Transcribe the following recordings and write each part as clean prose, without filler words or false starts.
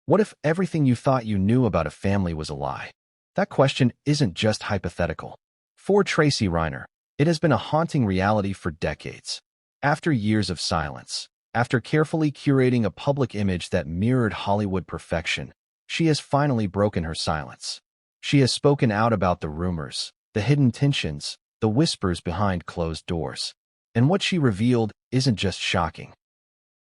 What if everything you thought you knew about a family was a lie? That question isn't just hypothetical. For Tracy Reiner, it has been a haunting reality for decades. After years of silence, after carefully curating a public image that mirrored Hollywood perfection, she has finally broken her silence. She has spoken out about the rumors, the hidden tensions, the whispers behind closed doors. And what she revealed isn't just shocking.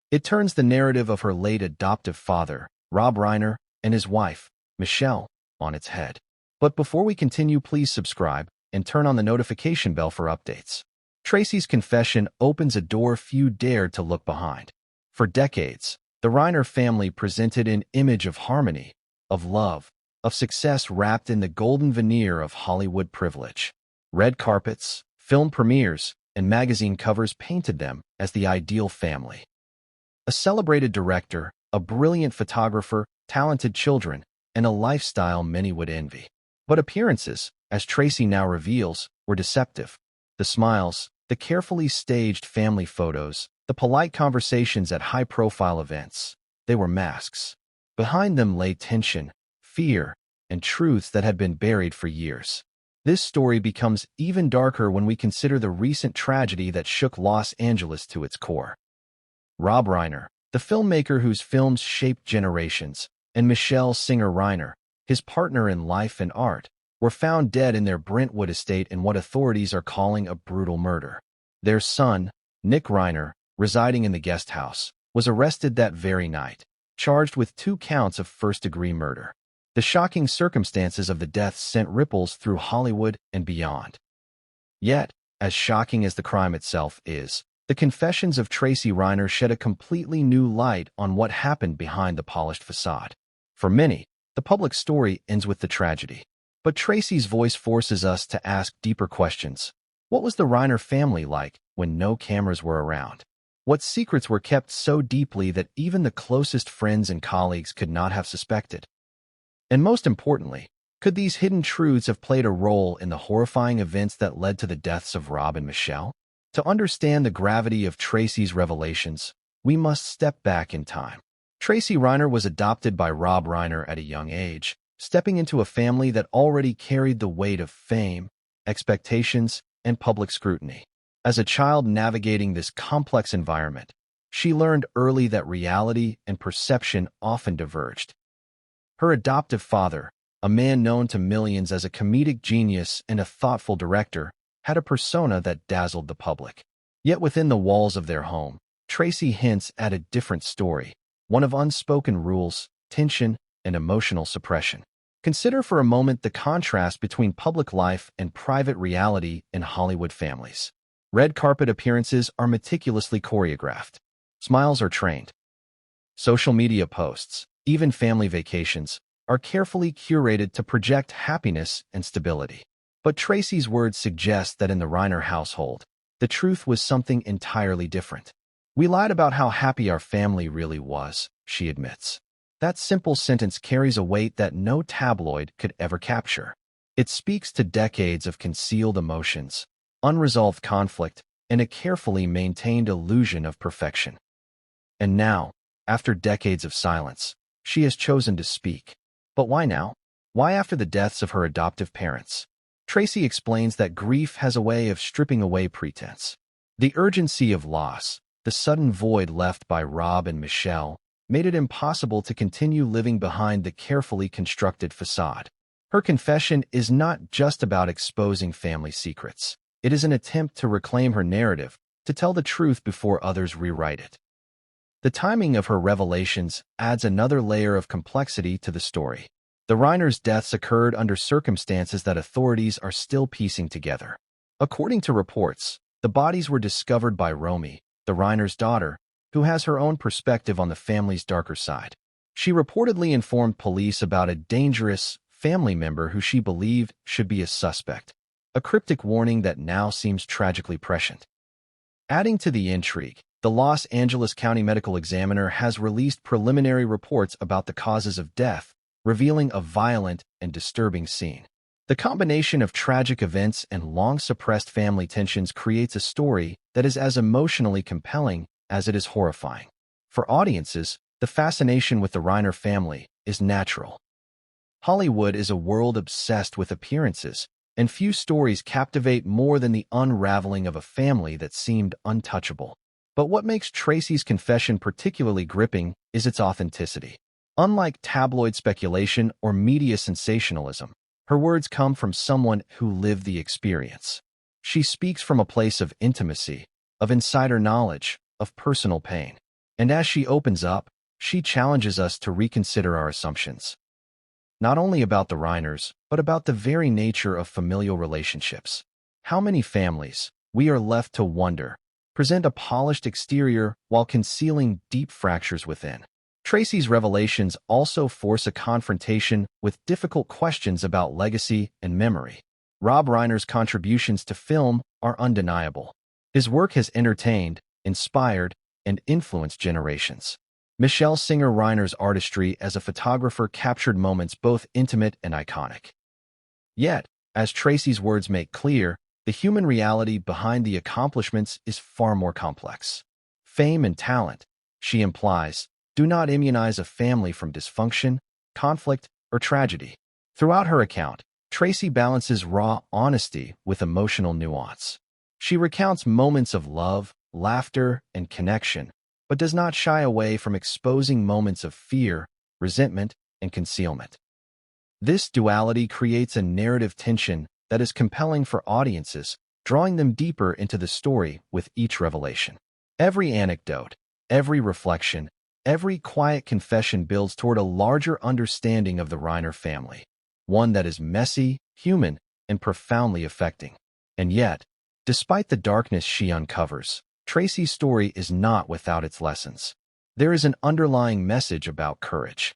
It turns the narrative of her late adoptive father, Rob Reiner, and his wife, Michelle, on its head. But before we continue, please subscribe and turn on the notification bell for updates. Tracy's confession opens a door few dared to look behind. For decades, the Reiner family presented an image of harmony, of love, of success wrapped in the golden veneer of Hollywood privilege. Red carpets, film premieres, and magazine covers painted them as the ideal family. A celebrated director, a brilliant photographer, talented children, and a lifestyle many would envy. But appearances, as Tracy now reveals, were deceptive. The smiles, the carefully staged family photos, the polite conversations at high-profile events, they were masks. Behind them lay tension, fear, and truths that had been buried for years. This story becomes even darker when we consider the recent tragedy that shook Los Angeles to its core. Rob Reiner, the filmmaker whose films shaped generations, and Michelle Singer Reiner, his partner in life and art, were found dead in their Brentwood estate in what authorities are calling a brutal murder. Their son, Nick Reiner, residing in the guest house, was arrested that very night, charged with 2 counts of first-degree murder. The shocking circumstances of the deaths sent ripples through Hollywood and beyond. Yet, as shocking as the crime itself is, the confessions of Tracy Reiner shed a completely new light on what happened behind the polished facade. For many, the public story ends with the tragedy. But Tracy's voice forces us to ask deeper questions. What was the Reiner family like when no cameras were around? What secrets were kept so deeply that even the closest friends and colleagues could not have suspected? And most importantly, could these hidden truths have played a role in the horrifying events that led to the deaths of Rob and Michelle? To understand the gravity of Tracy's revelations, we must step back in time. Tracy Reiner was adopted by Rob Reiner at a young age, stepping into a family that already carried the weight of fame, expectations, and public scrutiny. As a child navigating this complex environment, she learned early that reality and perception often diverged. Her adoptive father, a man known to millions as a comedic genius and a thoughtful director, had a persona that dazzled the public. Yet within the walls of their home, Tracy hints at a different story, one of unspoken rules, tension, and emotional suppression. Consider for a moment the contrast between public life and private reality in Hollywood families. Red carpet appearances are meticulously choreographed. Smiles are trained. Social media posts, even family vacations, are carefully curated to project happiness and stability. But Tracy's words suggest that in the Reiner household, the truth was something entirely different. "We lied about how happy our family really was," she admits. That simple sentence carries a weight that no tabloid could ever capture. It speaks to decades of concealed emotions, unresolved conflict, and a carefully maintained illusion of perfection. And now, after decades of silence, she has chosen to speak. But why now? Why after the deaths of her adoptive parents? Tracy explains that grief has a way of stripping away pretense. The urgency of loss, the sudden void left by Rob and Michelle, made it impossible to continue living behind the carefully constructed facade. Her confession is not just about exposing family secrets. It is an attempt to reclaim her narrative, to tell the truth before others rewrite it. The timing of her revelations adds another layer of complexity to the story. The Reiners' deaths occurred under circumstances that authorities are still piecing together. According to reports, the bodies were discovered by Romy, the Reiners' daughter, who has her own perspective on the family's darker side. She reportedly informed police about a dangerous family member who she believed should be a suspect, a cryptic warning that now seems tragically prescient. Adding to the intrigue, the Los Angeles County Medical Examiner has released preliminary reports about the causes of death, revealing a violent and disturbing scene. The combination of tragic events and long-suppressed family tensions creates a story that is as emotionally compelling as it is horrifying. For audiences, the fascination with the Reiner family is natural. Hollywood is a world obsessed with appearances, and few stories captivate more than the unraveling of a family that seemed untouchable. But what makes Tracy's confession particularly gripping is its authenticity. Unlike tabloid speculation or media sensationalism, her words come from someone who lived the experience. She speaks from a place of intimacy, of insider knowledge, of personal pain. And as she opens up, she challenges us to reconsider our assumptions. Not only about the Reiners, but about the very nature of familial relationships. How many families, we are left to wonder, present a polished exterior while concealing deep fractures within? Tracy's revelations also force a confrontation with difficult questions about legacy and memory. Rob Reiner's contributions to film are undeniable. His work has entertained, inspired, and influenced generations. Michelle Singer Reiner's artistry as a photographer captured moments both intimate and iconic. Yet, as Tracy's words make clear, the human reality behind the accomplishments is far more complex. Fame and talent, she implies, do not immunize a family from dysfunction, conflict, or tragedy. Throughout her account, Tracy balances raw honesty with emotional nuance. She recounts moments of love, laughter, and connection, but does not shy away from exposing moments of fear, resentment, and concealment. This duality creates a narrative tension that is compelling for audiences, drawing them deeper into the story with each revelation. Every anecdote, every reflection, every quiet confession builds toward a larger understanding of the Reiner family, one that is messy, human, and profoundly affecting. And yet, despite the darkness she uncovers, Tracy's story is not without its lessons. There is an underlying message about courage.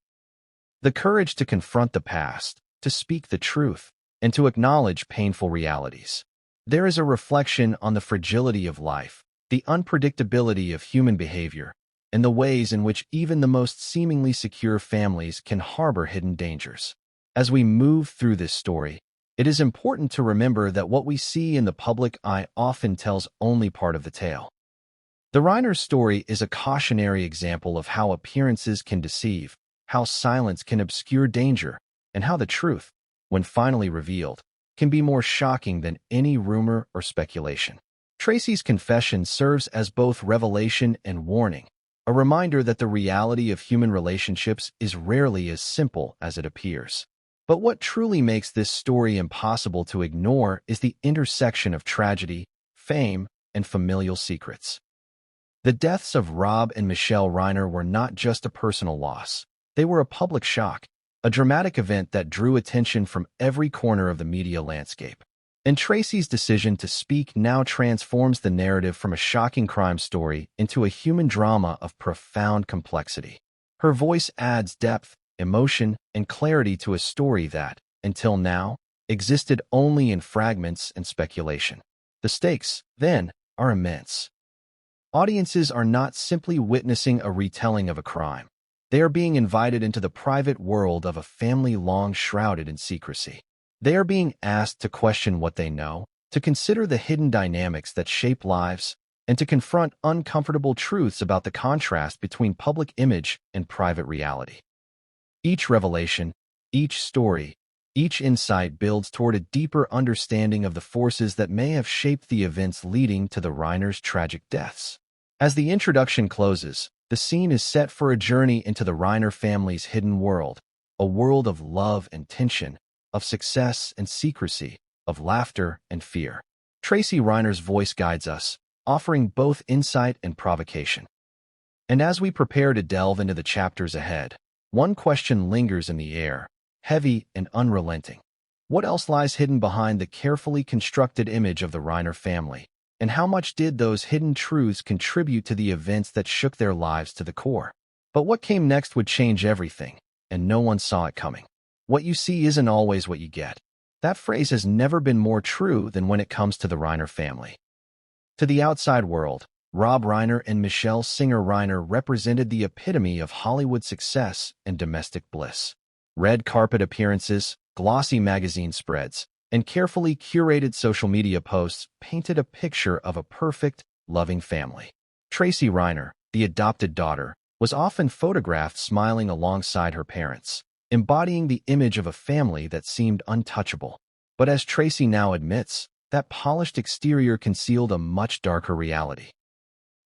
The courage to confront the past, to speak the truth, and to acknowledge painful realities. There is a reflection on the fragility of life, the unpredictability of human behavior, and the ways in which even the most seemingly secure families can harbor hidden dangers. As we move through this story, it is important to remember that what we see in the public eye often tells only part of the tale. The Reiner story is a cautionary example of how appearances can deceive, how silence can obscure danger, and how the truth, when finally revealed, can be more shocking than any rumor or speculation. Tracy's confession serves as both revelation and warning, a reminder that the reality of human relationships is rarely as simple as it appears. But what truly makes this story impossible to ignore is the intersection of tragedy, fame, and familial secrets. The deaths of Rob and Michelle Reiner were not just a personal loss. They were a public shock, a dramatic event that drew attention from every corner of the media landscape. And Tracy's decision to speak now transforms the narrative from a shocking crime story into a human drama of profound complexity. Her voice adds depth, emotion, and clarity to a story that, until now, existed only in fragments and speculation. The stakes, then, are immense. Audiences are not simply witnessing a retelling of a crime. They are being invited into the private world of a family long shrouded in secrecy. They are being asked to question what they know, to consider the hidden dynamics that shape lives, and to confront uncomfortable truths about the contrast between public image and private reality. Each revelation, each story, each insight builds toward a deeper understanding of the forces that may have shaped the events leading to the Reiners' tragic deaths. As the introduction closes, the scene is set for a journey into the Reiner family's hidden world, a world of love and tension, of success and secrecy, of laughter and fear. Tracy Reiner's voice guides us, offering both insight and provocation. And as we prepare to delve into the chapters ahead, one question lingers in the air, heavy and unrelenting. What else lies hidden behind the carefully constructed image of the Reiner family? And how much did those hidden truths contribute to the events that shook their lives to the core? But what came next would change everything, and no one saw it coming. What you see isn't always what you get. That phrase has never been more true than when it comes to the Reiner family. To the outside world, Rob Reiner and Michelle Singer Reiner represented the epitome of Hollywood success and domestic bliss. Red carpet appearances, glossy magazine spreads, and carefully curated social media posts painted a picture of a perfect, loving family. Tracy Reiner, the adopted daughter, was often photographed smiling alongside her parents, embodying the image of a family that seemed untouchable. But as Tracy now admits, that polished exterior concealed a much darker reality.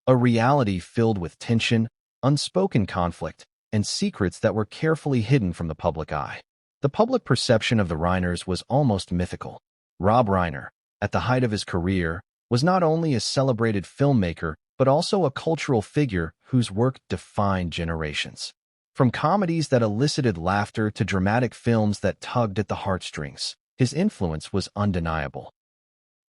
A reality filled with tension, unspoken conflict, and secrets that were carefully hidden from the public eye. The public perception of the Reiners was almost mythical. Rob Reiner, at the height of his career, was not only a celebrated filmmaker, but also a cultural figure whose work defined generations. From comedies that elicited laughter to dramatic films that tugged at the heartstrings, his influence was undeniable.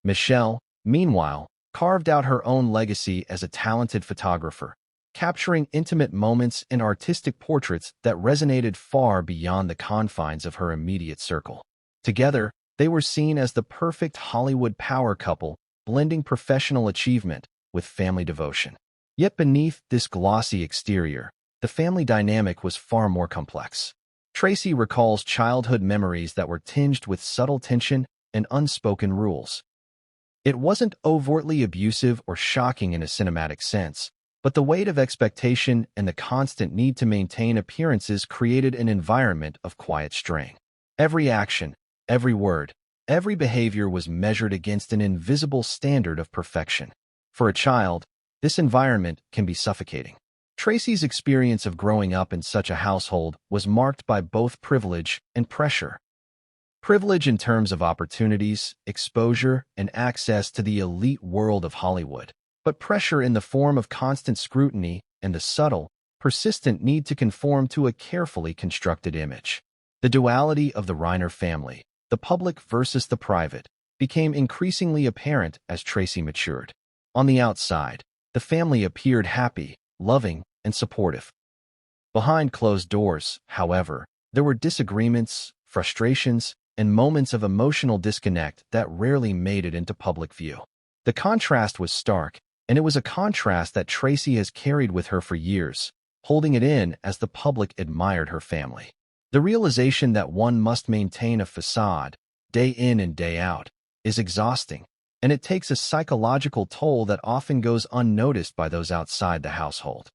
Michelle, meanwhile, carved out her own legacy as a talented photographer, capturing intimate moments and artistic portraits that resonated far beyond the confines of her immediate circle. Together, they were seen as the perfect Hollywood power couple, blending professional achievement with family devotion. Yet beneath this glossy exterior, the family dynamic was far more complex. Tracy recalls childhood memories that were tinged with subtle tension and unspoken rules. It wasn't overtly abusive or shocking in a cinematic sense, but the weight of expectation and the constant need to maintain appearances created an environment of quiet strain. Every action, every word, every behavior was measured against an invisible standard of perfection. For a child, this environment can be suffocating. Tracy's experience of growing up in such a household was marked by both privilege and pressure. Privilege in terms of opportunities, exposure, and access to the elite world of Hollywood, but pressure in the form of constant scrutiny and the subtle, persistent need to conform to a carefully constructed image. The duality of the Reiner family, the public versus the private, became increasingly apparent as Tracy matured. On the outside, the family appeared happy, loving, and supportive. Behind closed doors, however, there were disagreements, frustrations, and moments of emotional disconnect that rarely made it into public view. The contrast was stark, and it was a contrast that Tracy has carried with her for years, holding it in as the public admired her family. The realization that one must maintain a facade, day in and day out, is exhausting, and it takes a psychological toll that often goes unnoticed by those outside the household.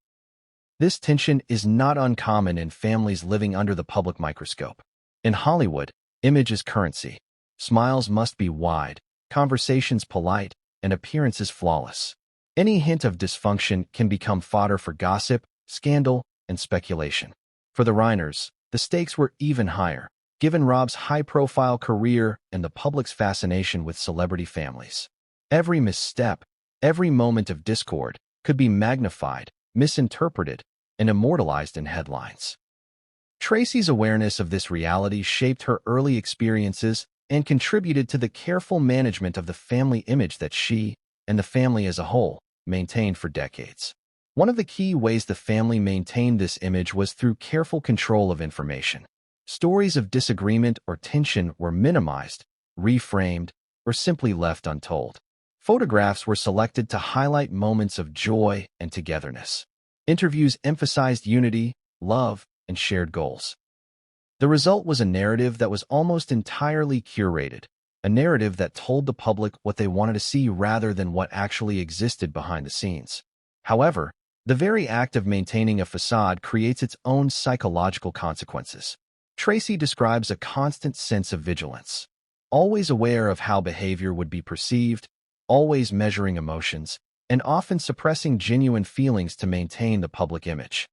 This tension is not uncommon in families living under the public microscope. In Hollywood, image is currency. Smiles must be wide, conversations polite, and appearances flawless. Any hint of dysfunction can become fodder for gossip, scandal, and speculation. For the Reiners, the stakes were even higher, given Rob's high-profile career and the public's fascination with celebrity families. Every misstep, every moment of discord, could be magnified, misinterpreted, and immortalized in headlines. Tracy's awareness of this reality shaped her early experiences and contributed to the careful management of the family image that she, and the family as a whole, maintained for decades. One of the key ways the family maintained this image was through careful control of information. Stories of disagreement or tension were minimized, reframed, or simply left untold. Photographs were selected to highlight moments of joy and togetherness. Interviews emphasized unity, love, and shared goals. The result was a narrative that was almost entirely curated, a narrative that told the public what they wanted to see rather than what actually existed behind the scenes. However, the very act of maintaining a facade creates its own psychological consequences. Tracy describes a constant sense of vigilance, always aware of how behavior would be perceived, always measuring emotions, and often suppressing genuine feelings to maintain the public image.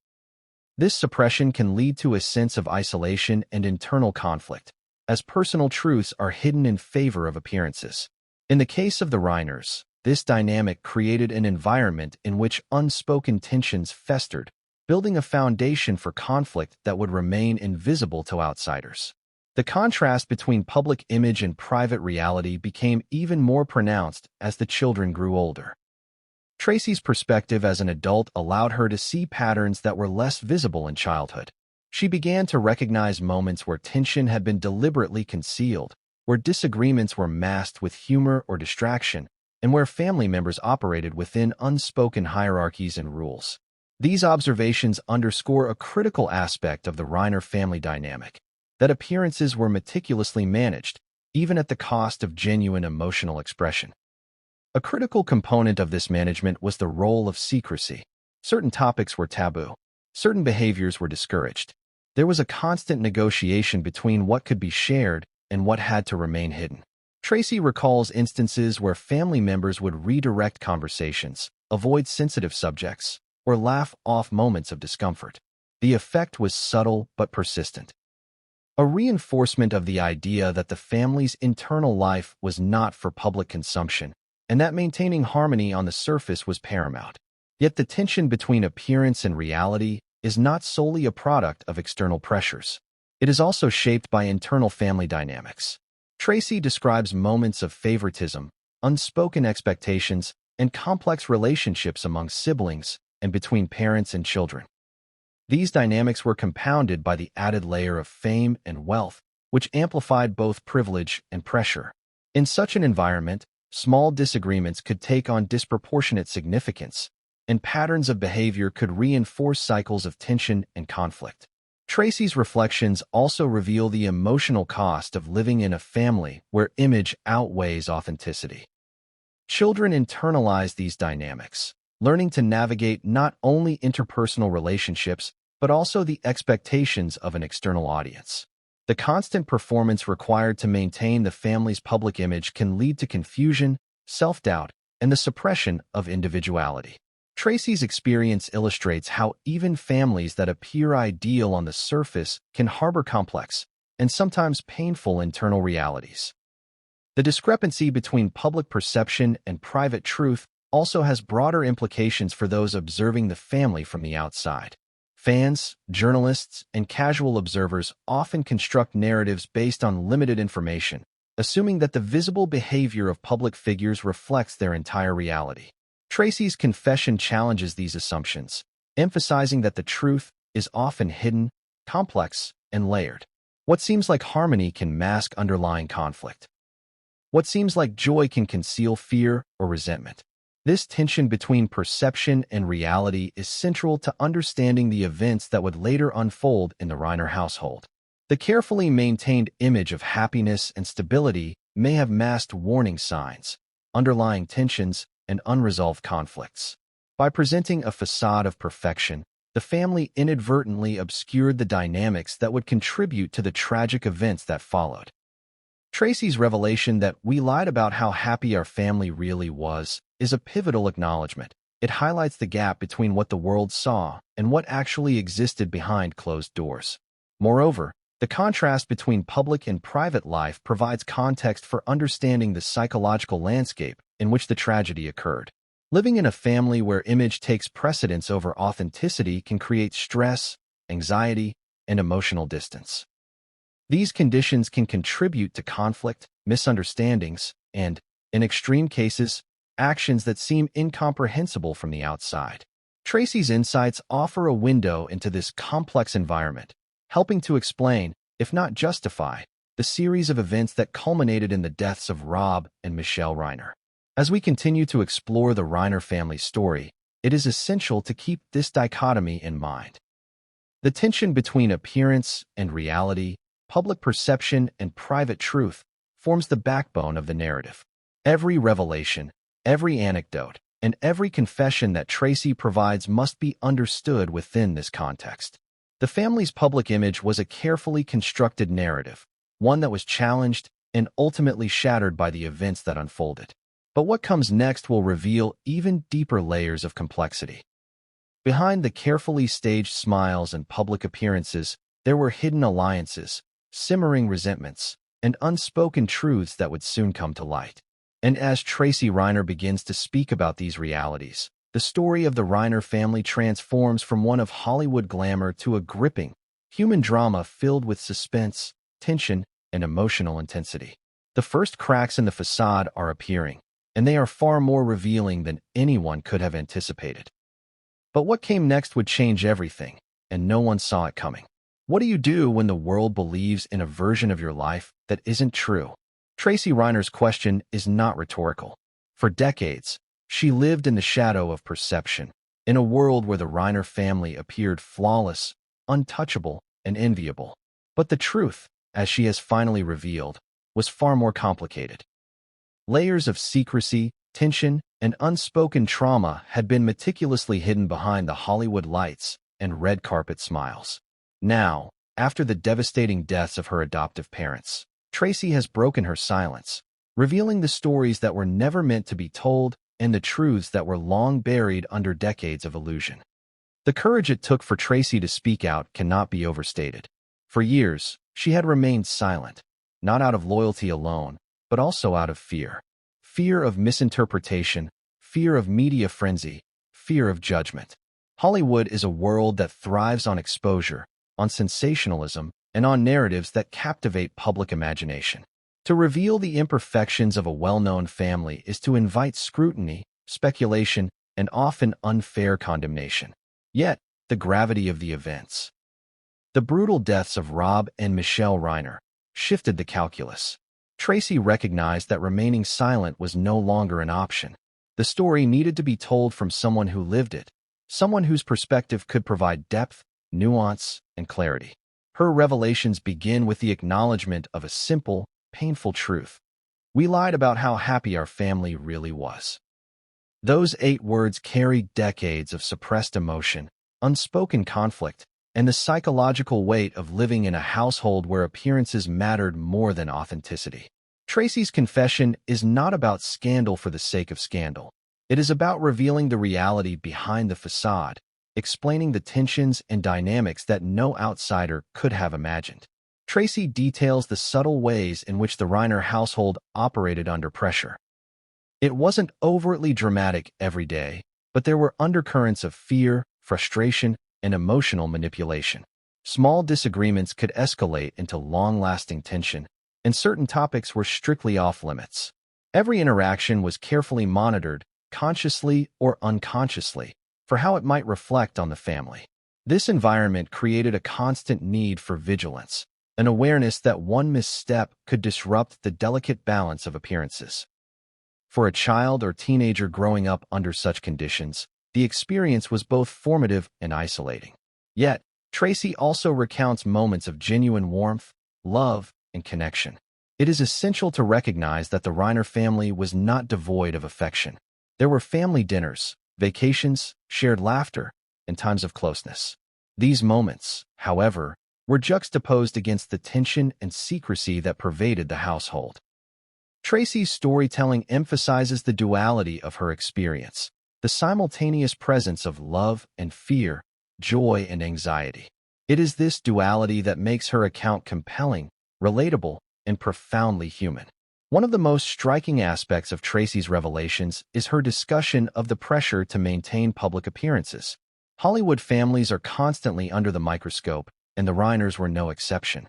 This suppression can lead to a sense of isolation and internal conflict, as personal truths are hidden in favor of appearances. In the case of the Reiners, this dynamic created an environment in which unspoken tensions festered, building a foundation for conflict that would remain invisible to outsiders. The contrast between public image and private reality became even more pronounced as the children grew older. Tracy's perspective as an adult allowed her to see patterns that were less visible in childhood. She began to recognize moments where tension had been deliberately concealed, where disagreements were masked with humor or distraction, and where family members operated within unspoken hierarchies and rules. These observations underscore a critical aspect of the Reiner family dynamic, that appearances were meticulously managed, even at the cost of genuine emotional expression. A critical component of this management was the role of secrecy. Certain topics were taboo. certain behaviors were discouraged. There was a constant negotiation between what could be shared and what had to remain hidden. Tracy recalls instances where family members would redirect conversations, avoid sensitive subjects, or laugh off moments of discomfort. The effect was subtle but persistent. A reinforcement of the idea that the family's internal life was not for public consumption, and that maintaining harmony on the surface was paramount. Yet the tension between appearance and reality is not solely a product of external pressures. It is also shaped by internal family dynamics. Tracy describes moments of favoritism, unspoken expectations, and complex relationships among siblings and between parents and children. These dynamics were compounded by the added layer of fame and wealth, which amplified both privilege and pressure. In such an environment, small disagreements could take on disproportionate significance, and patterns of behavior could reinforce cycles of tension and conflict. Tracy's reflections also reveal the emotional cost of living in a family where image outweighs authenticity. Children internalize these dynamics, learning to navigate not only interpersonal relationships, but also the expectations of an external audience. The constant performance required to maintain the family's public image can lead to confusion, self-doubt, and the suppression of individuality. Tracy's experience illustrates how even families that appear ideal on the surface can harbor complex and sometimes painful internal realities. The discrepancy between public perception and private truth also has broader implications for those observing the family from the outside. Fans, journalists, and casual observers often construct narratives based on limited information, assuming that the visible behavior of public figures reflects their entire reality. Tracy's confession challenges these assumptions, emphasizing that the truth is often hidden, complex, and layered. What seems like harmony can mask underlying conflict. What seems like joy can conceal fear or resentment. This tension between perception and reality is central to understanding the events that would later unfold in the Reiner household. The carefully maintained image of happiness and stability may have masked warning signs, underlying tensions, and unresolved conflicts. By presenting a facade of perfection, the family inadvertently obscured the dynamics that would contribute to the tragic events that followed. Tracy's revelation that we lied about how happy our family really was is a pivotal acknowledgement. It highlights the gap between what the world saw and what actually existed behind closed doors. Moreover, the contrast between public and private life provides context for understanding the psychological landscape in which the tragedy occurred. Living in a family where image takes precedence over authenticity can create stress, anxiety, and emotional distance. These conditions can contribute to conflict, misunderstandings, and, in extreme cases, actions that seem incomprehensible from the outside. Tracy's insights offer a window into this complex environment, helping to explain, if not justify, the series of events that culminated in the deaths of Rob and Michelle Reiner. As we continue to explore the Reiner family story, it is essential to keep this dichotomy in mind. The tension between appearance and reality, public perception and private truth, forms the backbone of the narrative. Every revelation, every anecdote, and every confession that Tracy provides must be understood within this context. The family's public image was a carefully constructed narrative, one that was challenged and ultimately shattered by the events that unfolded. But what comes next will reveal even deeper layers of complexity. Behind the carefully staged smiles and public appearances, there were hidden alliances, simmering resentments, and unspoken truths that would soon come to light. And as Tracy Reiner begins to speak about these realities, the story of the Reiner family transforms from one of Hollywood glamour to a gripping, human drama filled with suspense, tension, and emotional intensity. The first cracks in the facade are appearing, and they are far more revealing than anyone could have anticipated. But what came next would change everything, and no one saw it coming. What do you do when the world believes in a version of your life that isn't true? Tracy Reiner's question is not rhetorical. For decades, she lived in the shadow of perception, in a world where the Reiner family appeared flawless, untouchable, and enviable. But the truth, as she has finally revealed, was far more complicated. Layers of secrecy, tension, and unspoken trauma had been meticulously hidden behind the Hollywood lights, and red carpet smiles. Now, after the devastating deaths of her adoptive parents, Tracy has broken her silence, revealing the stories that were never meant to be told and the truths that were long buried under decades of illusion. The courage it took for Tracy to speak out cannot be overstated. For years, she had remained silent, not out of loyalty alone, but also out of fear. Fear of misinterpretation, fear of media frenzy, fear of judgment. Hollywood is a world that thrives on exposure, on sensationalism, and on narratives that captivate public imagination. To reveal the imperfections of a well-known family is to invite scrutiny, speculation, and often unfair condemnation. Yet, the gravity of the events. The brutal deaths of Rob and Michelle Reiner shifted the calculus. Tracy recognized that remaining silent was no longer an option. The story needed to be told from someone who lived it, someone whose perspective could provide depth, nuance, and clarity. Her revelations begin with the acknowledgement of a simple, painful truth. We lied about how happy our family really was. Those 8 words carry decades of suppressed emotion, unspoken conflict, and the psychological weight of living in a household where appearances mattered more than authenticity. Tracy's confession is not about scandal for the sake of scandal. It is about revealing the reality behind the facade, explaining the tensions and dynamics that no outsider could have imagined. Tracy details the subtle ways in which the Reiner household operated under pressure. It wasn't overtly dramatic every day, but there were undercurrents of fear, frustration, and emotional manipulation. Small disagreements could escalate into long-lasting tension, and certain topics were strictly off-limits. Every interaction was carefully monitored, consciously or unconsciously, for how it might reflect on the family. This environment created a constant need for vigilance, an awareness that one misstep could disrupt the delicate balance of appearances. For a child or teenager growing up under such conditions, the experience was both formative and isolating. Yet, Tracy also recounts moments of genuine warmth, love, and connection. It is essential to recognize that the Reiner family was not devoid of affection. There were family dinners, vacations, shared laughter, and times of closeness. These moments, however, were juxtaposed against the tension and secrecy that pervaded the household. Tracy's storytelling emphasizes the duality of her experience, the simultaneous presence of love and fear, joy and anxiety. It is this duality that makes her account compelling, relatable, and profoundly human. One of the most striking aspects of Tracy's revelations is her discussion of the pressure to maintain public appearances. Hollywood families are constantly under the microscope, and the Reiners were no exception.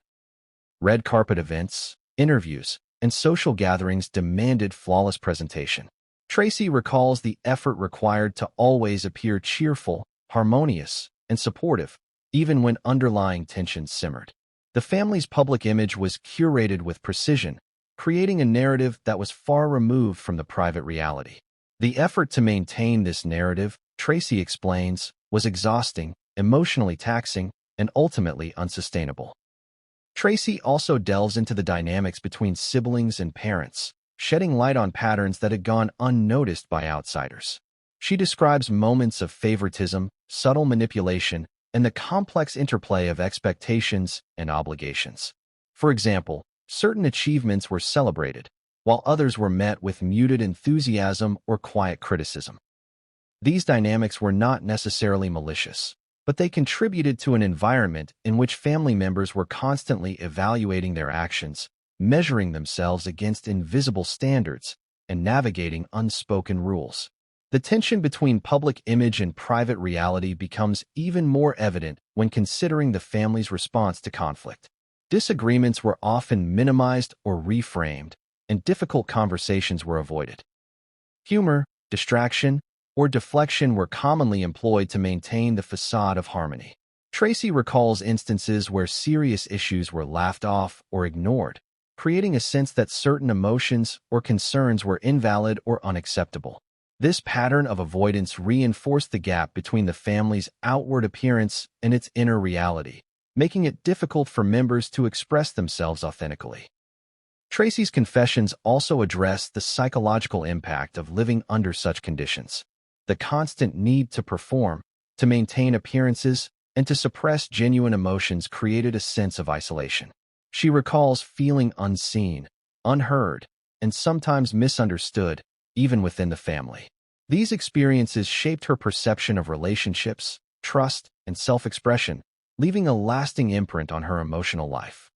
Red carpet events, interviews, and social gatherings demanded flawless presentation. Tracy recalls the effort required to always appear cheerful, harmonious, and supportive, even when underlying tensions simmered. The family's public image was curated with precision, creating a narrative that was far removed from the private reality. The effort to maintain this narrative, Tracy explains, was exhausting, emotionally taxing, and ultimately unsustainable. Tracy also delves into the dynamics between siblings and parents, shedding light on patterns that had gone unnoticed by outsiders. She describes moments of favoritism, subtle manipulation, and the complex interplay of expectations and obligations. For example, certain achievements were celebrated, while others were met with muted enthusiasm or quiet criticism. These dynamics were not necessarily malicious, but they contributed to an environment in which family members were constantly evaluating their actions, measuring themselves against invisible standards, and navigating unspoken rules. The tension between public image and private reality becomes even more evident when considering the family's response to conflict. Disagreements were often minimized or reframed, and difficult conversations were avoided. Humor, distraction, or deflection were commonly employed to maintain the facade of harmony. Tracy recalls instances where serious issues were laughed off or ignored, creating a sense that certain emotions or concerns were invalid or unacceptable. This pattern of avoidance reinforced the gap between the family's outward appearance and its inner reality, making it difficult for members to express themselves authentically. Tracy's confessions also address the psychological impact of living under such conditions. The constant need to perform, to maintain appearances, and to suppress genuine emotions created a sense of isolation. She recalls feeling unseen, unheard, and sometimes misunderstood, even within the family. These experiences shaped her perception of relationships, trust, and self-expression, leaving a lasting imprint on her emotional life.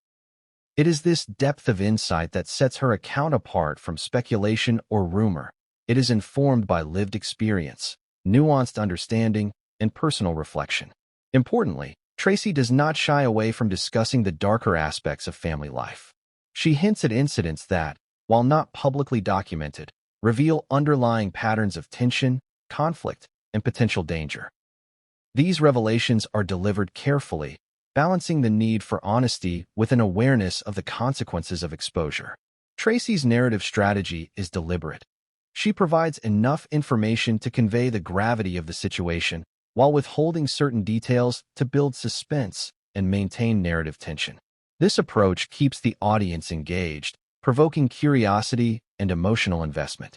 It is this depth of insight that sets her account apart from speculation or rumor. It is informed by lived experience, nuanced understanding, and personal reflection. Importantly, Tracy does not shy away from discussing the darker aspects of family life. She hints at incidents that, while not publicly documented, reveal underlying patterns of tension, conflict, and potential danger. These revelations are delivered carefully, balancing the need for honesty with an awareness of the consequences of exposure. Tracy's narrative strategy is deliberate. She provides enough information to convey the gravity of the situation, while withholding certain details to build suspense and maintain narrative tension. This approach keeps the audience engaged, provoking curiosity and emotional investment.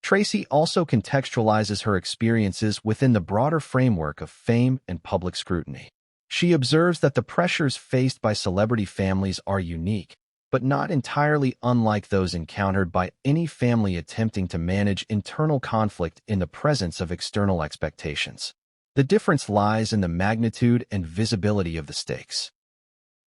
Tracy also contextualizes her experiences within the broader framework of fame and public scrutiny. She observes that the pressures faced by celebrity families are unique, but not entirely unlike those encountered by any family attempting to manage internal conflict in the presence of external expectations. The difference lies in the magnitude and visibility of the stakes.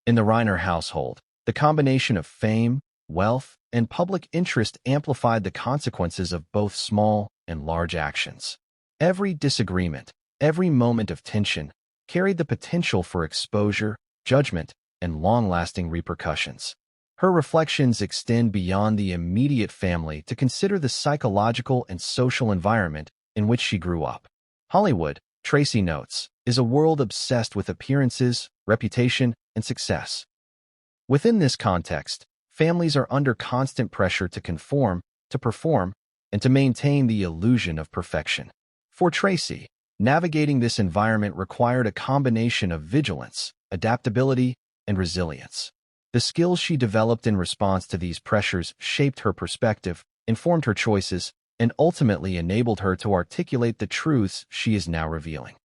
In the Reiner household, the combination of fame, wealth, and public interest amplified the consequences of both small and large actions. Every disagreement, every moment of tension, carried the potential for exposure, judgment, and long-lasting repercussions. Her reflections extend beyond the immediate family to consider the psychological and social environment in which she grew up. Hollywood, Tracy notes, is a world obsessed with appearances, reputation, and success. Within this context, families are under constant pressure to conform, to perform, and to maintain the illusion of perfection. For Tracy, navigating this environment required a combination of vigilance, adaptability, and resilience. The skills she developed in response to these pressures shaped her perspective, informed her choices, and ultimately enabled her to articulate the truths she is now revealing.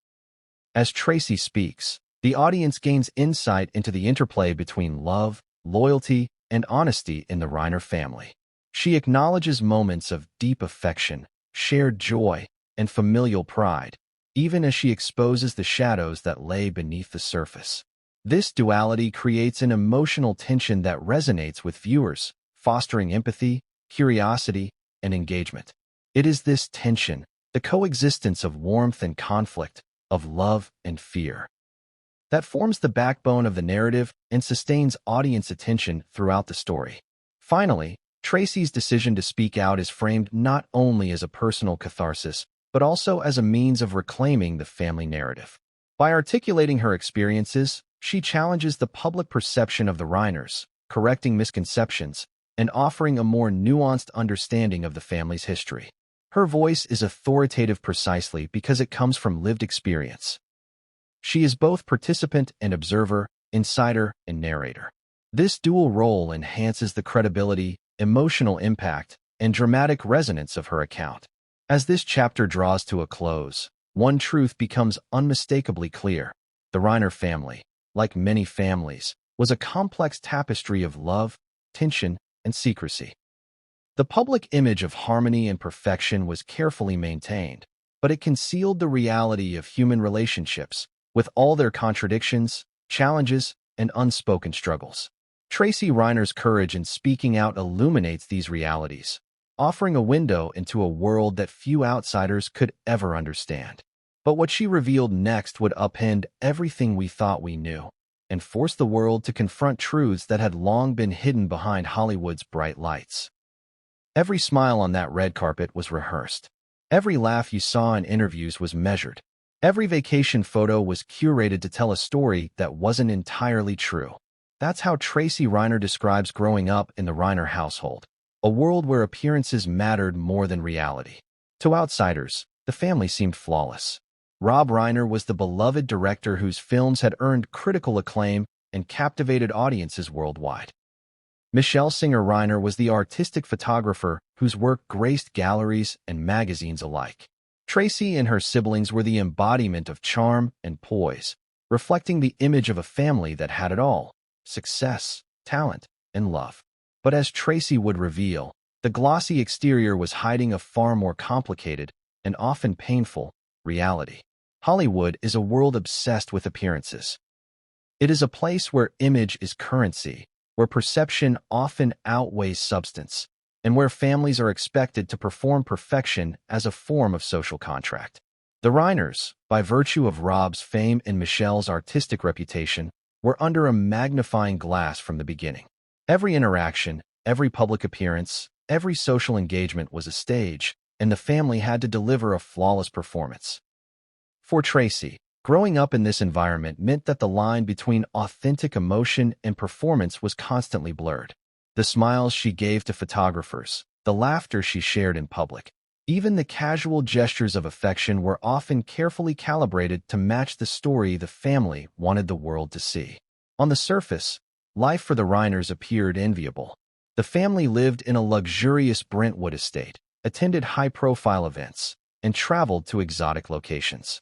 As Tracy speaks, the audience gains insight into the interplay between love, loyalty, and honesty in the Reiner family. She acknowledges moments of deep affection, shared joy, and familial pride, even as she exposes the shadows that lay beneath the surface. This duality creates an emotional tension that resonates with viewers, fostering empathy, curiosity, and engagement. It is this tension, the coexistence of warmth and conflict, of love and fear, that forms the backbone of the narrative and sustains audience attention throughout the story. Finally, Tracy's decision to speak out is framed not only as a personal catharsis, but also as a means of reclaiming the family narrative. By articulating her experiences, she challenges the public perception of the Reiners, correcting misconceptions, and offering a more nuanced understanding of the family's history. Her voice is authoritative precisely because it comes from lived experience. She is both participant and observer, insider and narrator. This dual role enhances the credibility, emotional impact, and dramatic resonance of her account. As this chapter draws to a close, one truth becomes unmistakably clear. The Reiner family, like many families, was a complex tapestry of love, tension, and secrecy. The public image of harmony and perfection was carefully maintained, but it concealed the reality of human relationships, with all their contradictions, challenges, and unspoken struggles. Tracy Reiner's courage in speaking out illuminates these realities, offering a window into a world that few outsiders could ever understand. But what she revealed next would upend everything we thought we knew, and force the world to confront truths that had long been hidden behind Hollywood's bright lights. Every smile on that red carpet was rehearsed. Every laugh you saw in interviews was measured. Every vacation photo was curated to tell a story that wasn't entirely true. That's how Tracy Reiner describes growing up in the Reiner household, a world where appearances mattered more than reality. To outsiders, the family seemed flawless. Rob Reiner was the beloved director whose films had earned critical acclaim and captivated audiences worldwide. Michelle Singer Reiner was the artistic photographer whose work graced galleries and magazines alike. Tracy and her siblings were the embodiment of charm and poise, reflecting the image of a family that had it all: success, talent, and love. But as Tracy would reveal, the glossy exterior was hiding a far more complicated, and often painful, reality. Hollywood is a world obsessed with appearances. It is a place where image is currency, where perception often outweighs substance, and where families are expected to perform perfection as a form of social contract. The Reiners, by virtue of Rob's fame and Michelle's artistic reputation, were under a magnifying glass from the beginning. Every interaction, every public appearance, every social engagement was a stage, and the family had to deliver a flawless performance. For Tracy, growing up in this environment meant that the line between authentic emotion and performance was constantly blurred. The smiles she gave to photographers, the laughter she shared in public, even the casual gestures of affection were often carefully calibrated to match the story the family wanted the world to see. On the surface, life for the Reiners appeared enviable. The family lived in a luxurious Brentwood estate, attended high-profile events, and traveled to exotic locations.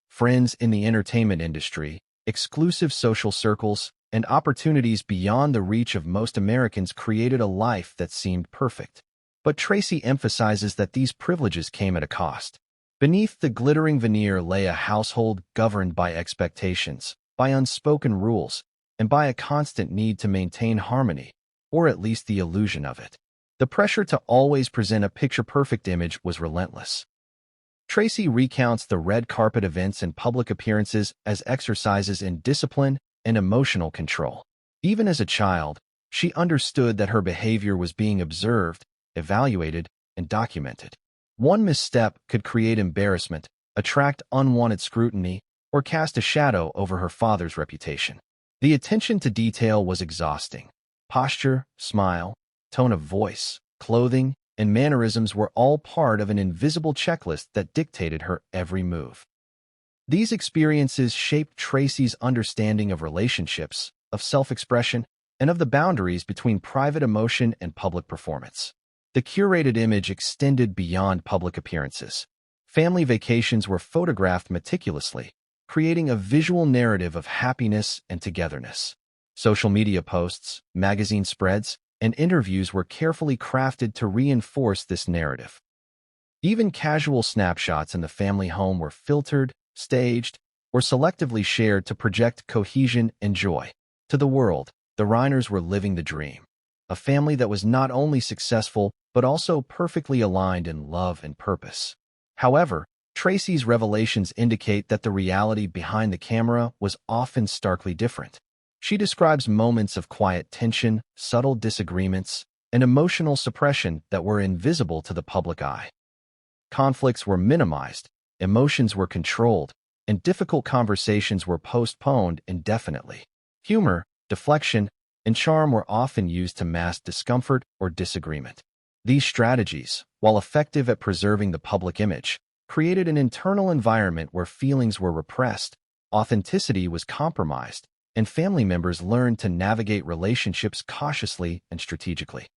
Friends in the entertainment industry, exclusive social circles, and opportunities beyond the reach of most Americans created a life that seemed perfect. But Tracy emphasizes that these privileges came at a cost. Beneath the glittering veneer lay a household governed by expectations, by unspoken rules, and by a constant need to maintain harmony, or at least the illusion of it. The pressure to always present a picture-perfect image was relentless. Tracy recounts the red carpet events and public appearances as exercises in discipline and emotional control. Even as a child, she understood that her behavior was being observed, evaluated, and documented. One misstep could create embarrassment, attract unwanted scrutiny, or cast a shadow over her father's reputation. The attention to detail was exhausting. Posture, smile, tone of voice, clothing, and mannerisms were all part of an invisible checklist that dictated her every move. These experiences shaped Tracy's understanding of relationships, of self-expression, and of the boundaries between private emotion and public performance. The curated image extended beyond public appearances. Family vacations were photographed meticulously, creating a visual narrative of happiness and togetherness. Social media posts, magazine spreads, and interviews were carefully crafted to reinforce this narrative. Even casual snapshots in the family home were filtered, staged, or selectively shared to project cohesion and joy. To the world, the Reiners were living the dream. A family that was not only successful, but also perfectly aligned in love and purpose. However, Tracy's revelations indicate that the reality behind the camera was often starkly different. She describes moments of quiet tension, subtle disagreements, and emotional suppression that were invisible to the public eye. Conflicts were minimized, emotions were controlled, and difficult conversations were postponed indefinitely. Humor, deflection, and charm were often used to mask discomfort or disagreement. These strategies, while effective at preserving the public image, created an internal environment where feelings were repressed, authenticity was compromised, and family members learned to navigate relationships cautiously and strategically.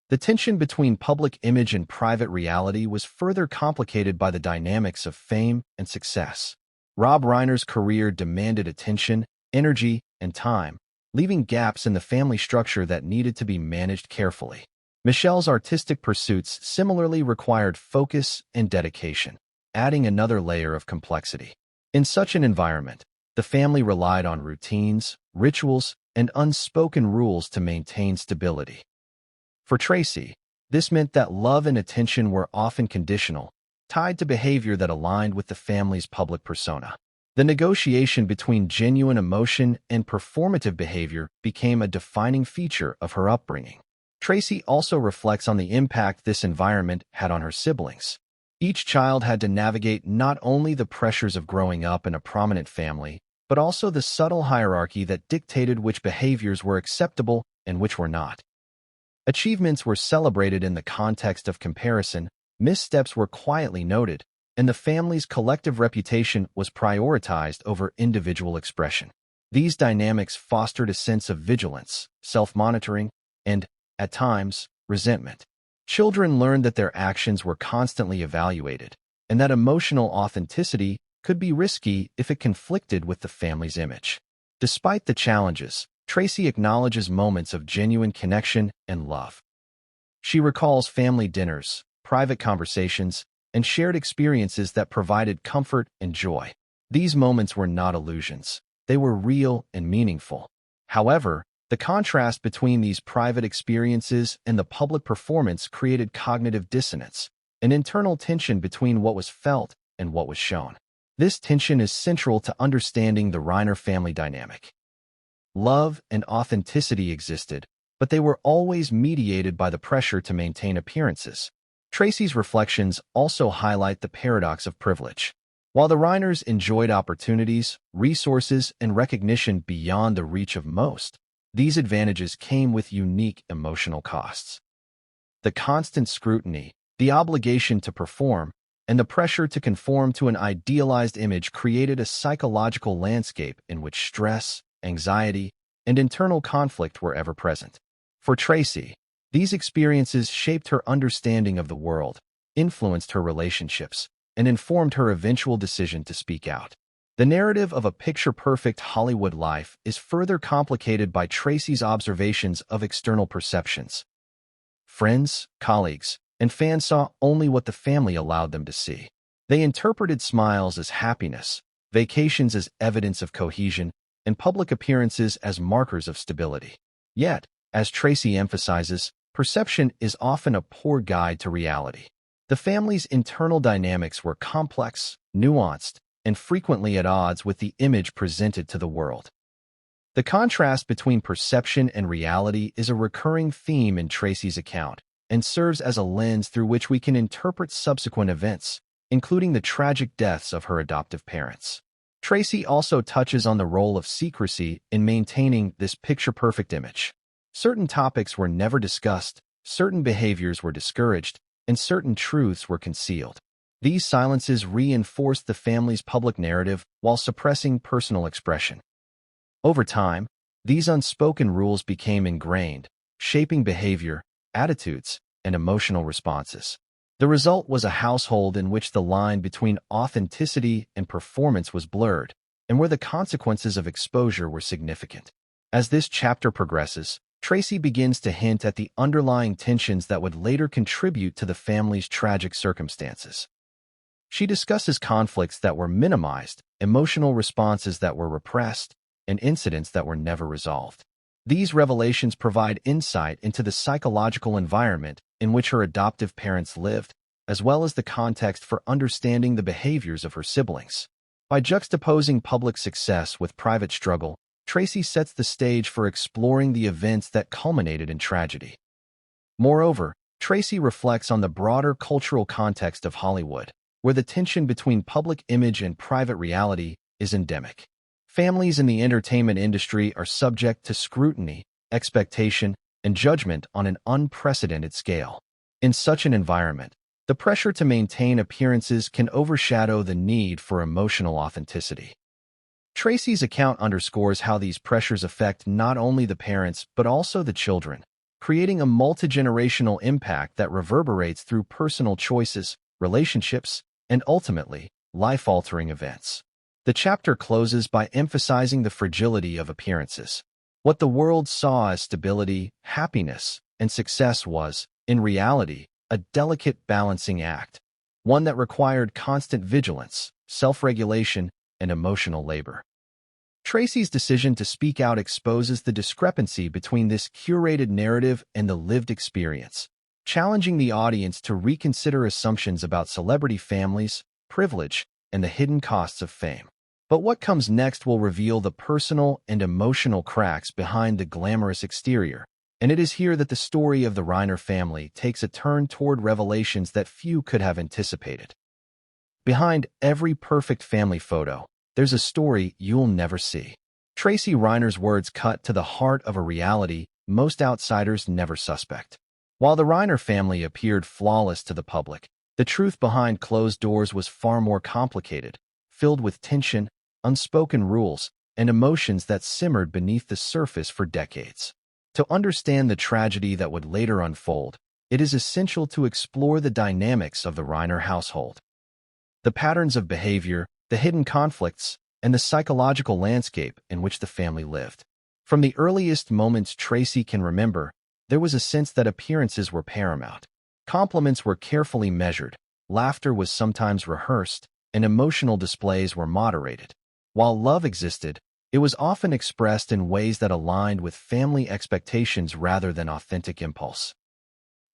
The tension between public image and private reality was further complicated by the dynamics of fame and success. Rob Reiner's career demanded attention, energy, and time, leaving gaps in the family structure that needed to be managed carefully. Michelle's artistic pursuits similarly required focus and dedication, adding another layer of complexity. In such an environment, the family relied on routines, rituals, and unspoken rules to maintain stability. For Tracy, this meant that love and attention were often conditional, tied to behavior that aligned with the family's public persona. The negotiation between genuine emotion and performative behavior became a defining feature of her upbringing. Tracy also reflects on the impact this environment had on her siblings. Each child had to navigate not only the pressures of growing up in a prominent family, but also the subtle hierarchy that dictated which behaviors were acceptable and which were not. Achievements were celebrated in the context of comparison, missteps were quietly noted, and the family's collective reputation was prioritized over individual expression. These dynamics fostered a sense of vigilance, self-monitoring, and, at times, resentment. Children learned that their actions were constantly evaluated, and that emotional authenticity could be risky if it conflicted with the family's image. Despite the challenges, Tracy acknowledges moments of genuine connection and love. She recalls family dinners, private conversations, and shared experiences that provided comfort and joy. These moments were not illusions. They were real and meaningful. However, the contrast between these private experiences and the public performance created cognitive dissonance, an internal tension between what was felt and what was shown. This tension is central to understanding the Reiner family dynamic. Love and authenticity existed, but they were always mediated by the pressure to maintain appearances. Tracy's reflections also highlight the paradox of privilege. While the Reiners enjoyed opportunities, resources, and recognition beyond the reach of most, these advantages came with unique emotional costs. The constant scrutiny, the obligation to perform, and the pressure to conform to an idealized image created a psychological landscape in which stress, anxiety, and internal conflict were ever present. For Tracy, these experiences shaped her understanding of the world, influenced her relationships, and informed her eventual decision to speak out. The narrative of a picture-perfect Hollywood life is further complicated by Tracy's observations of external perceptions. Friends, colleagues, and fans saw only what the family allowed them to see. They interpreted smiles as happiness, vacations as evidence of cohesion, and public appearances as markers of stability. Yet, as Tracy emphasizes, perception is often a poor guide to reality. The family's internal dynamics were complex, nuanced, and frequently at odds with the image presented to the world. The contrast between perception and reality is a recurring theme in Tracy's account and serves as a lens through which we can interpret subsequent events, including the tragic deaths of her adoptive parents. Tracy also touches on the role of secrecy in maintaining this picture-perfect image. Certain topics were never discussed, certain behaviors were discouraged, and certain truths were concealed. These silences reinforced the family's public narrative while suppressing personal expression. Over time, these unspoken rules became ingrained, shaping behavior, attitudes, and emotional responses. The result was a household in which the line between authenticity and performance was blurred, and where the consequences of exposure were significant. As this chapter progresses, Tracy begins to hint at the underlying tensions that would later contribute to the family's tragic circumstances. She discusses conflicts that were minimized, emotional responses that were repressed, and incidents that were never resolved. These revelations provide insight into the psychological environment in which her adoptive parents lived, as well as the context for understanding the behaviors of her siblings. By juxtaposing public success with private struggle, Tracy sets the stage for exploring the events that culminated in tragedy. Moreover, Tracy reflects on the broader cultural context of Hollywood, where the tension between public image and private reality is endemic. Families in the entertainment industry are subject to scrutiny, expectation, and judgment on an unprecedented scale. In such an environment, the pressure to maintain appearances can overshadow the need for emotional authenticity. Tracy's account underscores how these pressures affect not only the parents but also the children, creating a multi-generational impact that reverberates through personal choices, relationships, and ultimately, life-altering events. The chapter closes by emphasizing the fragility of appearances. What the world saw as stability, happiness, and success was, in reality, a delicate balancing act, one that required constant vigilance, self-regulation, and emotional labor. Tracy's decision to speak out exposes the discrepancy between this curated narrative and the lived experience, challenging the audience to reconsider assumptions about celebrity families, privilege, and the hidden costs of fame. But what comes next will reveal the personal and emotional cracks behind the glamorous exterior, and it is here that the story of the Reiner family takes a turn toward revelations that few could have anticipated. Behind every perfect family photo, there's a story you'll never see. Tracy Reiner's words cut to the heart of a reality most outsiders never suspect. While the Reiner family appeared flawless to the public, the truth behind closed doors was far more complicated, filled with tension, unspoken rules, and emotions that simmered beneath the surface for decades. To understand the tragedy that would later unfold, it is essential to explore the dynamics of the Reiner household. The patterns of behavior, the hidden conflicts, and the psychological landscape in which the family lived. From the earliest moments Tracy can remember, there was a sense that appearances were paramount. Compliments were carefully measured, laughter was sometimes rehearsed, and emotional displays were moderated. While love existed, it was often expressed in ways that aligned with family expectations rather than authentic impulse.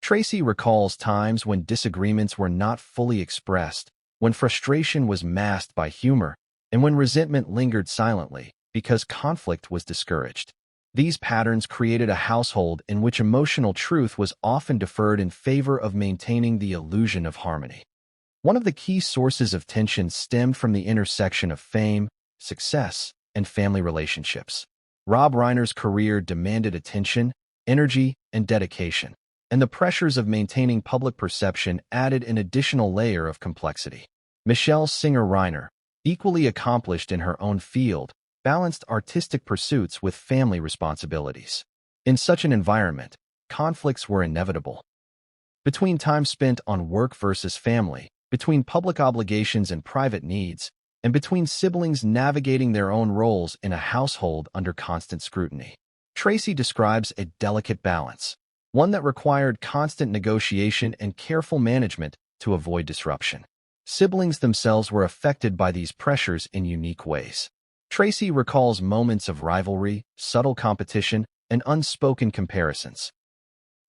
Tracy recalls times when disagreements were not fully expressed, when frustration was masked by humor, and when resentment lingered silently because conflict was discouraged. These patterns created a household in which emotional truth was often deferred in favor of maintaining the illusion of harmony. One of the key sources of tension stemmed from the intersection of fame, success, and family relationships. Rob Reiner's career demanded attention, energy, and dedication, and the pressures of maintaining public perception added an additional layer of complexity. Michelle Singer Reiner, equally accomplished in her own field, balanced artistic pursuits with family responsibilities. In such an environment, conflicts were inevitable. Between time spent on work versus family, between public obligations and private needs, and between siblings navigating their own roles in a household under constant scrutiny. Tracy describes a delicate balance, one that required constant negotiation and careful management to avoid disruption. Siblings themselves were affected by these pressures in unique ways. Tracy recalls moments of rivalry, subtle competition, and unspoken comparisons.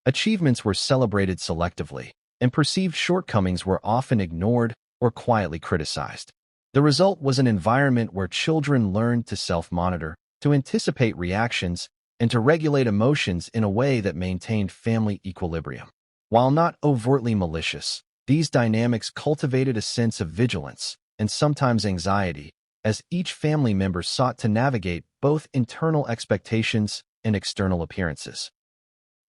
Achievements were celebrated selectively, and perceived shortcomings were often ignored or quietly criticized. The result was an environment where children learned to self-monitor, to anticipate reactions, and to regulate emotions in a way that maintained family equilibrium. While not overtly malicious, these dynamics cultivated a sense of vigilance and sometimes anxiety as each family member sought to navigate both internal expectations and external appearances.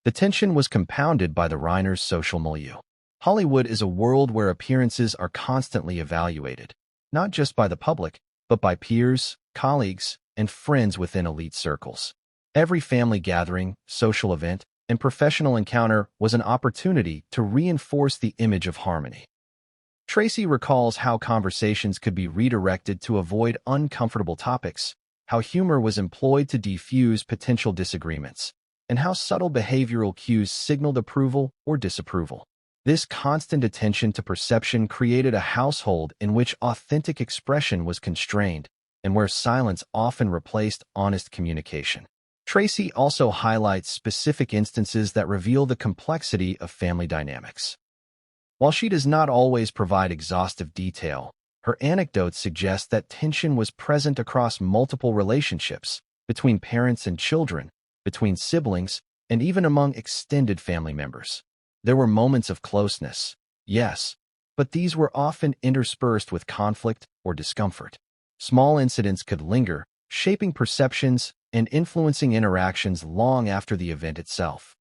The tension was compounded by the Reiners' social milieu. Hollywood is a world where appearances are constantly evaluated, not just by the public, but by peers, colleagues, and friends within elite circles. Every family gathering, social event, and professional encounter was an opportunity to reinforce the image of harmony. Tracy recalls how conversations could be redirected to avoid uncomfortable topics, how humor was employed to defuse potential disagreements, and how subtle behavioral cues signaled approval or disapproval. This constant attention to perception created a household in which authentic expression was constrained and where silence often replaced honest communication. Tracy also highlights specific instances that reveal the complexity of family dynamics. While she does not always provide exhaustive detail, her anecdotes suggest that tension was present across multiple relationships, between parents and children, between siblings, and even among extended family members. There were moments of closeness, yes, but these were often interspersed with conflict or discomfort. Small incidents could linger, shaping perceptions and influencing interactions long after the event itself.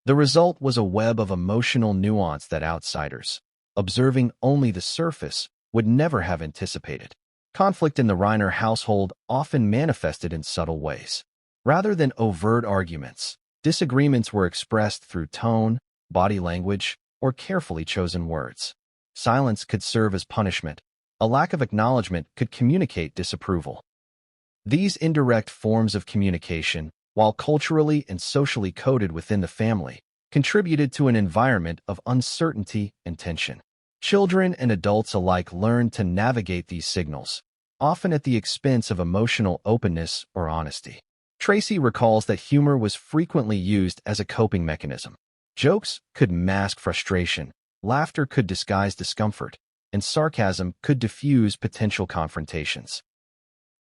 The result was a web of emotional nuance that outsiders, observing only the surface, would never have anticipated. Conflict in the Reiner household often manifested in subtle ways. Rather than overt arguments, disagreements were expressed through tone, body language, or carefully chosen words. Silence could serve as punishment. A lack of acknowledgement could communicate disapproval. These indirect forms of communication, while culturally and socially coded within the family, contributed to an environment of uncertainty and tension. Children and adults alike learned to navigate these signals, often at the expense of emotional openness or honesty. Tracy recalls that humor was frequently used as a coping mechanism. Jokes could mask frustration, laughter could disguise discomfort, and sarcasm could diffuse potential confrontations.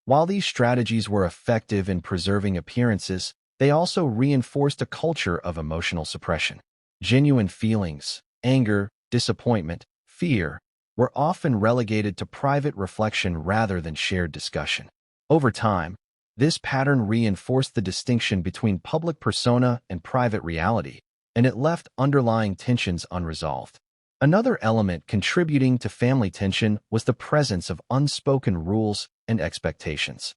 While these strategies were effective in preserving appearances, they also reinforced a culture of emotional suppression. Genuine feelings, anger, disappointment, fear, were often relegated to private reflection rather than shared discussion. Over time, this pattern reinforced the distinction between public persona and private reality, and it left underlying tensions unresolved. Another element contributing to family tension was the presence of unspoken rules and expectations.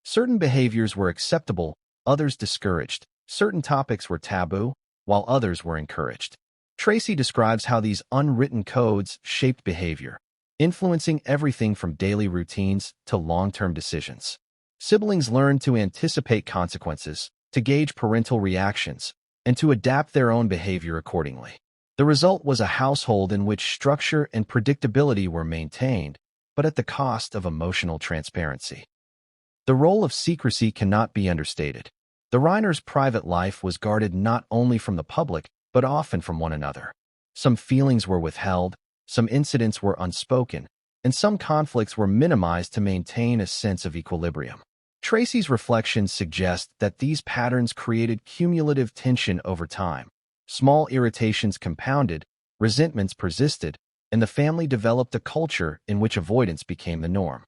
Certain behaviors were acceptable, others discouraged. Certain topics were taboo, while others were encouraged. Tracy describes how these unwritten codes shaped behavior, influencing everything from daily routines to long-term decisions. Siblings learn to anticipate consequences, to gauge parental reactions, and to adapt their own behavior accordingly. The result was a household in which structure and predictability were maintained, but at the cost of emotional transparency. The role of secrecy cannot be understated. The Reiners' private life was guarded not only from the public, but often from one another. Some feelings were withheld, some incidents were unspoken, and some conflicts were minimized to maintain a sense of equilibrium. Tracy's reflections suggest that these patterns created cumulative tension over time. Small irritations compounded, resentments persisted, and the family developed a culture in which avoidance became the norm.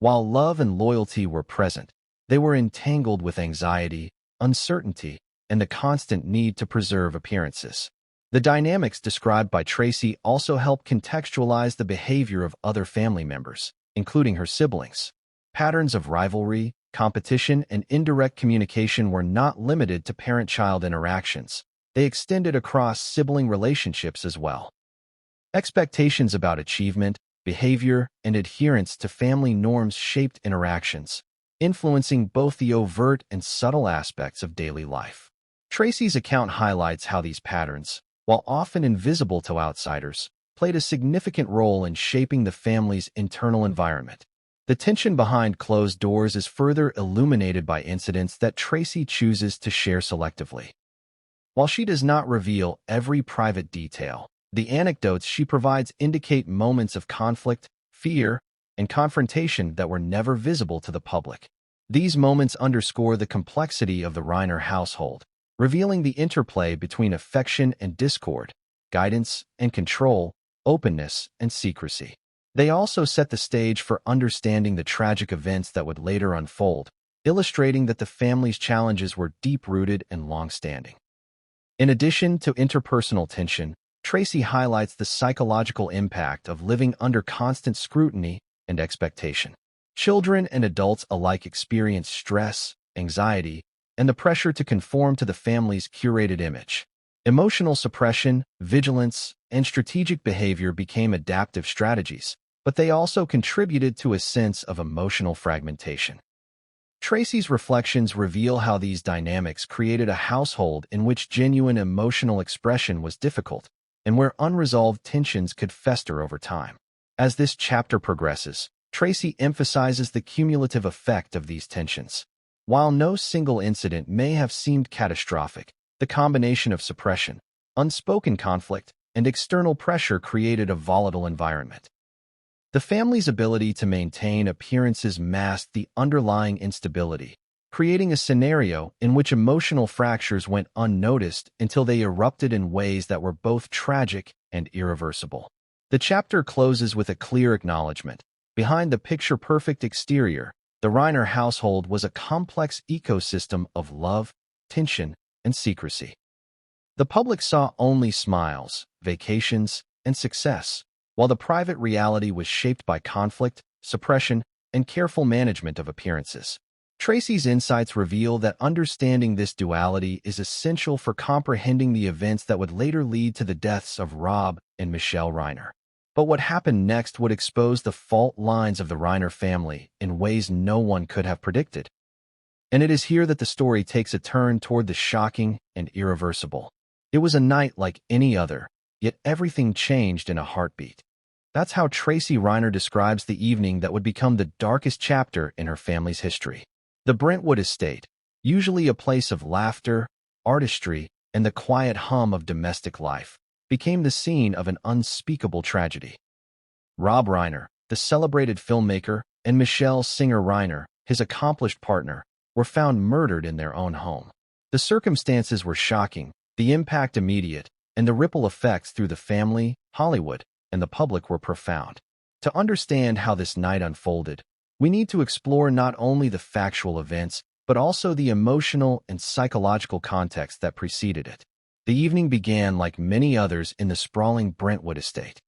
While love and loyalty were present, they were entangled with anxiety, uncertainty, and the constant need to preserve appearances. The dynamics described by Tracy also help contextualize the behavior of other family members, including her siblings. Patterns of rivalry, competition, and indirect communication were not limited to parent-child interactions. They extended across sibling relationships as well. Expectations about achievement, behavior, and adherence to family norms shaped interactions, influencing both the overt and subtle aspects of daily life. Tracy's account highlights how these patterns, while often invisible to outsiders, played a significant role in shaping the family's internal environment. The tension behind closed doors is further illuminated by incidents that Tracy chooses to share selectively. While she does not reveal every private detail, the anecdotes she provides indicate moments of conflict, fear, and confrontation that were never visible to the public. These moments underscore the complexity of the Reiner household, revealing the interplay between affection and discord, guidance and control, openness and secrecy. They also set the stage for understanding the tragic events that would later unfold, illustrating that the family's challenges were deep-rooted and long-standing. In addition to interpersonal tension, Tracy highlights the psychological impact of living under constant scrutiny and expectation. Children and adults alike experience stress, anxiety, and the pressure to conform to the family's curated image. Emotional suppression, vigilance, and strategic behavior became adaptive strategies, but they also contributed to a sense of emotional fragmentation. Tracy's reflections reveal how these dynamics created a household in which genuine emotional expression was difficult, and where unresolved tensions could fester over time. As this chapter progresses, Tracy emphasizes the cumulative effect of these tensions. While no single incident may have seemed catastrophic, the combination of suppression, unspoken conflict, and external pressure created a volatile environment. The family's ability to maintain appearances masked the underlying instability, creating a scenario in which emotional fractures went unnoticed until they erupted in ways that were both tragic and irreversible. The chapter closes with a clear acknowledgement. Behind the picture-perfect exterior, the Reiner household was a complex ecosystem of love, tension, and secrecy. The public saw only smiles, vacations, and success, while the private reality was shaped by conflict, suppression, and careful management of appearances. Tracy's insights reveal that understanding this duality is essential for comprehending the events that would later lead to the deaths of Rob and Michelle Reiner. But what happened next would expose the fault lines of the Reiner family in ways no one could have predicted. And it is here that the story takes a turn toward the shocking and irreversible. It was a night like any other, yet everything changed in a heartbeat. That's how Tracy Reiner describes the evening that would become the darkest chapter in her family's history. The Brentwood estate, usually a place of laughter, artistry, and the quiet hum of domestic life, became the scene of an unspeakable tragedy. Rob Reiner, the celebrated filmmaker, and Michelle Singer Reiner, his accomplished partner, were found murdered in their own home. The circumstances were shocking, the impact immediate, and the ripple effects through the family, Hollywood, and the public were profound. To understand how this night unfolded, we need to explore not only the factual events, but also the emotional and psychological context that preceded it. The evening began like many others in the sprawling Brentwood estate.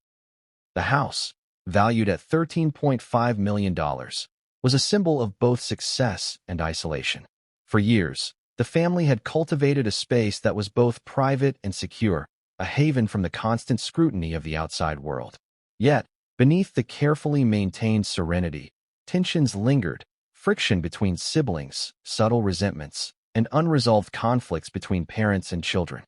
The house, valued at $13.5 million, was a symbol of both success and isolation. For years, the family had cultivated a space that was both private and secure, a haven from the constant scrutiny of the outside world. Yet, Beneath the carefully maintained serenity, tensions lingered, friction between siblings, subtle resentments, and unresolved conflicts between parents and children.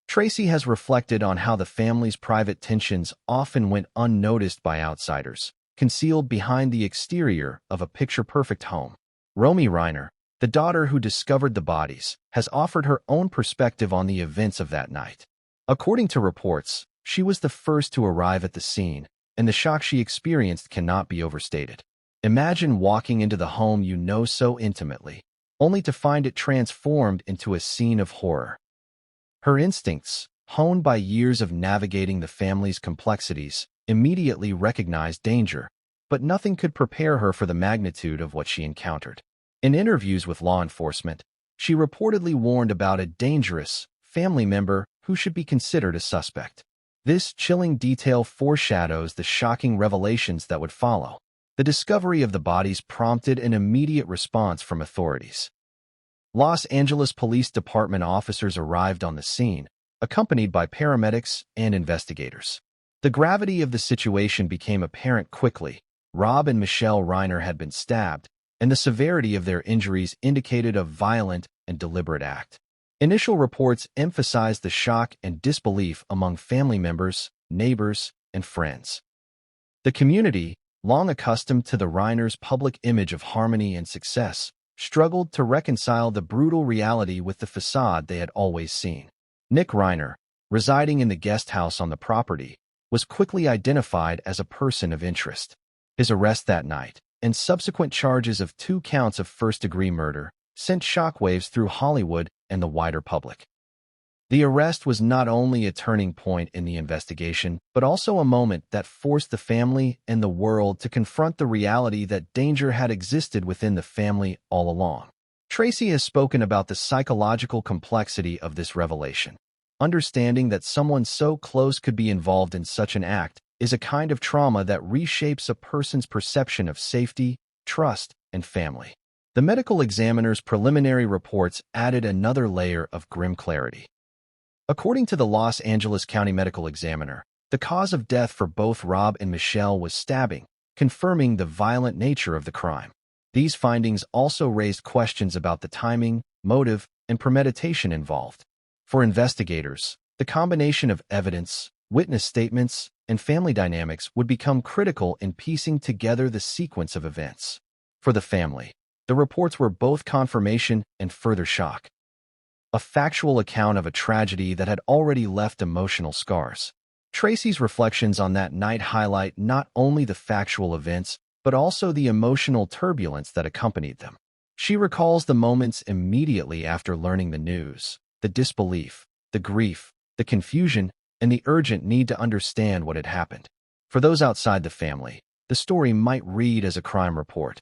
Tracy has reflected on how the family's private tensions often went unnoticed by outsiders, concealed behind the exterior of a picture-perfect home. Tracy Reiner, the daughter who discovered the bodies, has offered her own perspective on the events of that night. According to reports, she was the first to arrive at the scene, and the shock she experienced cannot be overstated. Imagine walking into the home you know so intimately, only to find it transformed into a scene of horror. Her instincts, honed by years of navigating the family's complexities, immediately recognized danger, but nothing could prepare her for the magnitude of what she encountered. In interviews with law enforcement, she reportedly warned about a dangerous family member who should be considered a suspect. This chilling detail foreshadows the shocking revelations that would follow. The discovery of the bodies prompted an immediate response from authorities. Los Angeles Police Department officers arrived on the scene, accompanied by paramedics and investigators. The gravity of the situation became apparent quickly. Rob and Michelle Reiner had been stabbed, and the severity of their injuries indicated a violent and deliberate act. Initial reports emphasized the shock and disbelief among family members, neighbors, and friends. The community, long accustomed to the Reiners' public image of harmony and success, struggled to reconcile the brutal reality with the facade they had always seen. Nick Reiner, residing in the guest house on the property, was quickly identified as a person of interest. His arrest that night, and subsequent charges of 2 counts of first-degree murder, sent shockwaves through Hollywood and the wider public. The arrest was not only a turning point in the investigation, but also a moment that forced the family and the world to confront the reality that danger had existed within the family all along. Tracy has spoken about the psychological complexity of this revelation. Understanding that someone so close could be involved in such an act is a kind of trauma that reshapes a person's perception of safety, trust, and family. The medical examiner's preliminary reports added another layer of grim clarity. According to the Los Angeles County Medical Examiner, the cause of death for both Rob and Michelle was stabbing, confirming the violent nature of the crime. These findings also raised questions about the timing, motive, and premeditation involved. For investigators, the combination of evidence, witness statements, and family dynamics would become critical in piecing together the sequence of events. For the family, the reports were both confirmation and further shock. A factual account of a tragedy that had already left emotional scars. Tracy's reflections on that night highlight not only the factual events, but also the emotional turbulence that accompanied them. She recalls the moments immediately after learning the news, the disbelief, the grief, the confusion, and the urgent need to understand what had happened. For those outside the family, the story might read as a crime report.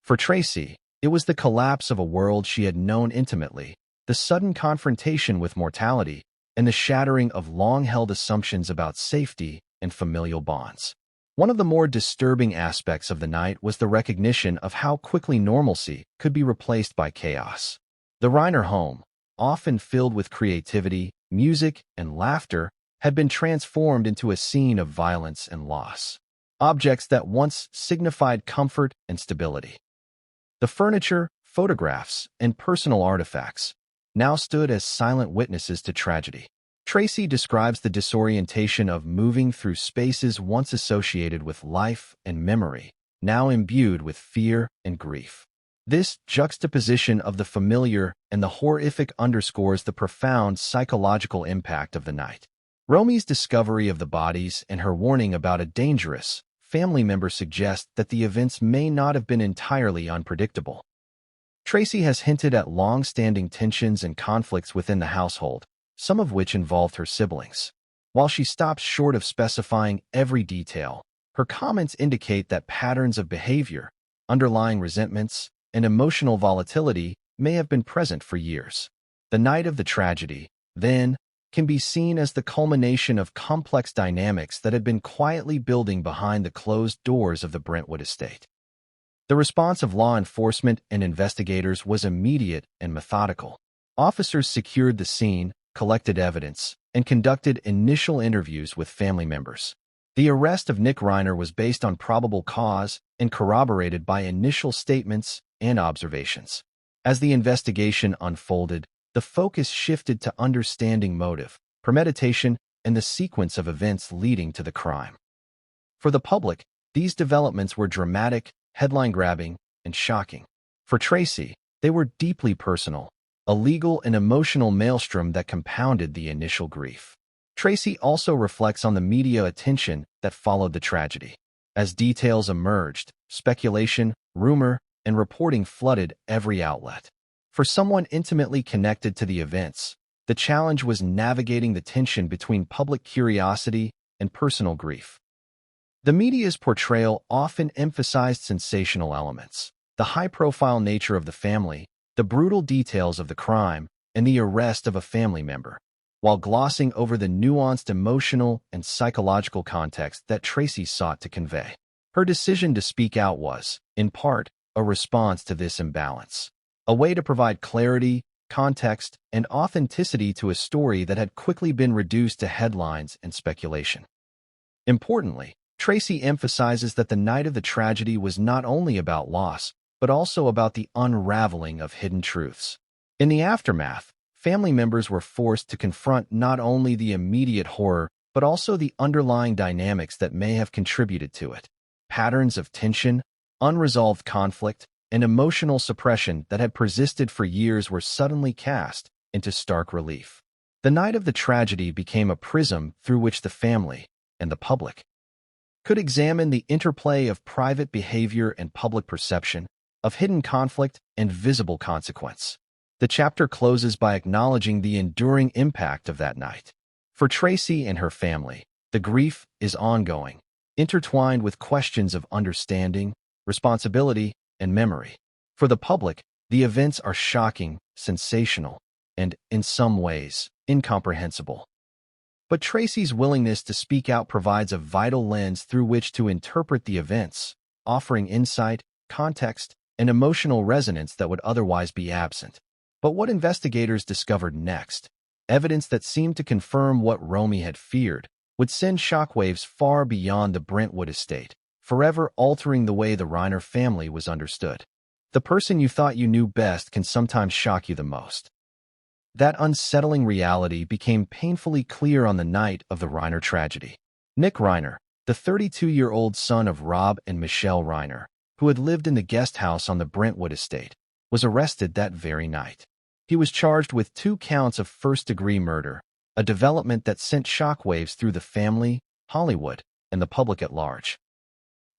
For Tracy, it was the collapse of a world she had known intimately, the sudden confrontation with mortality, and the shattering of long-held assumptions about safety and familial bonds. One of the more disturbing aspects of the night was the recognition of how quickly normalcy could be replaced by chaos. The Reiner home, often filled with creativity, music, and laughter, had been transformed into a scene of violence and loss. Objects that once signified comfort and stability. The furniture, photographs, and personal artifacts now stood as silent witnesses to tragedy. Tracy describes the disorientation of moving through spaces once associated with life and memory, now imbued with fear and grief. This juxtaposition of the familiar and the horrific underscores the profound psychological impact of the night. Romy's discovery of the bodies and her warning about a dangerous family member suggest that the events may not have been entirely unpredictable. Tracy has hinted at long-standing tensions and conflicts within the household, some of which involved her siblings. While she stops short of specifying every detail, her comments indicate that patterns of behavior, underlying resentments, and emotional volatility may have been present for years. The night of the tragedy, then, can be seen as the culmination of complex dynamics that had been quietly building behind the closed doors of the Brentwood estate. The response of law enforcement and investigators was immediate and methodical. Officers secured the scene, collected evidence, and conducted initial interviews with family members. The arrest of Nick Reiner was based on probable cause and corroborated by initial statements and observations. As the investigation unfolded, the focus shifted to understanding motive, premeditation, and the sequence of events leading to the crime. For the public, these developments were dramatic, headline-grabbing, and shocking. For Tracy, they were deeply personal, a legal and emotional maelstrom that compounded the initial grief. Tracy also reflects on the media attention that followed the tragedy. As details emerged, speculation, rumor, and reporting flooded every outlet. For someone intimately connected to the events, the challenge was navigating the tension between public curiosity and personal grief. The media's portrayal often emphasized sensational elements, the high-profile nature of the family, the brutal details of the crime, and the arrest of a family member, while glossing over the nuanced emotional and psychological context that Tracy sought to convey. Her decision to speak out was, in part, a response to this imbalance, a way to provide clarity, context, and authenticity to a story that had quickly been reduced to headlines and speculation. Importantly, Tracy emphasizes that the night of the tragedy was not only about loss, but also about the unraveling of hidden truths. In the aftermath, family members were forced to confront not only the immediate horror, but also the underlying dynamics that may have contributed to it. Patterns of tension, unresolved conflict, and emotional suppression that had persisted for years were suddenly cast into stark relief. The night of the tragedy became a prism through which the family and the public could examine the interplay of private behavior and public perception, of hidden conflict and visible consequence. The chapter closes by acknowledging the enduring impact of that night. For Tracy and her family, the grief is ongoing, intertwined with questions of understanding, responsibility, and memory. For the public, the events are shocking, sensational, and, in some ways, incomprehensible. But Tracy's willingness to speak out provides a vital lens through which to interpret the events, offering insight, context, and emotional resonance that would otherwise be absent. But what investigators discovered next, evidence that seemed to confirm what Romy had feared, would send shockwaves far beyond the Brentwood estate, forever altering the way the Reiner family was understood. The person you thought you knew best can sometimes shock you the most. That unsettling reality became painfully clear on the night of the Reiner tragedy. Nick Reiner, the 32-year-old son of Rob and Michelle Reiner, who had lived in the guest house on the Brentwood estate, was arrested that very night. He was charged with 2 counts of first-degree murder, a development that sent shockwaves through the family, Hollywood, and the public at large.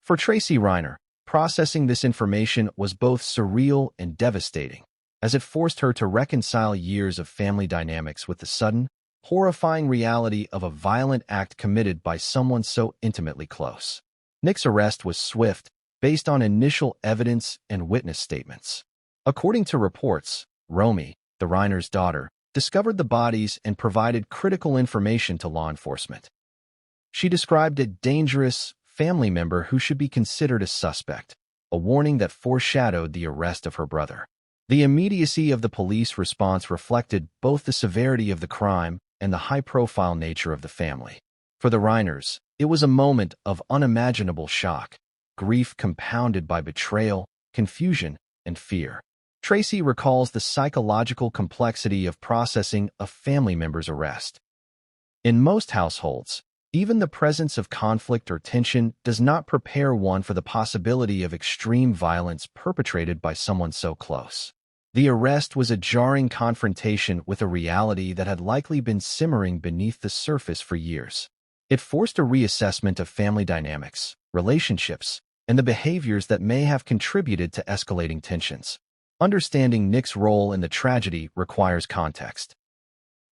For Tracy Reiner, processing this information was both surreal and devastating, as it forced her to reconcile years of family dynamics with the sudden, horrifying reality of a violent act committed by someone so intimately close. Nick's arrest was swift, based on initial evidence and witness statements. According to reports, Romy, the Reiner's daughter, discovered the bodies and provided critical information to law enforcement. She described a dangerous family member who should be considered a suspect, a warning that foreshadowed the arrest of her brother. The immediacy of the police response reflected both the severity of the crime and the high-profile nature of the family. For the Reiners, it was a moment of unimaginable shock, grief compounded by betrayal, confusion, and fear. Tracy recalls the psychological complexity of processing a family member's arrest. In most households, even the presence of conflict or tension does not prepare one for the possibility of extreme violence perpetrated by someone so close. The arrest was a jarring confrontation with a reality that had likely been simmering beneath the surface for years. It forced a reassessment of family dynamics, relationships, and the behaviors that may have contributed to escalating tensions. Understanding Nick's role in the tragedy requires context.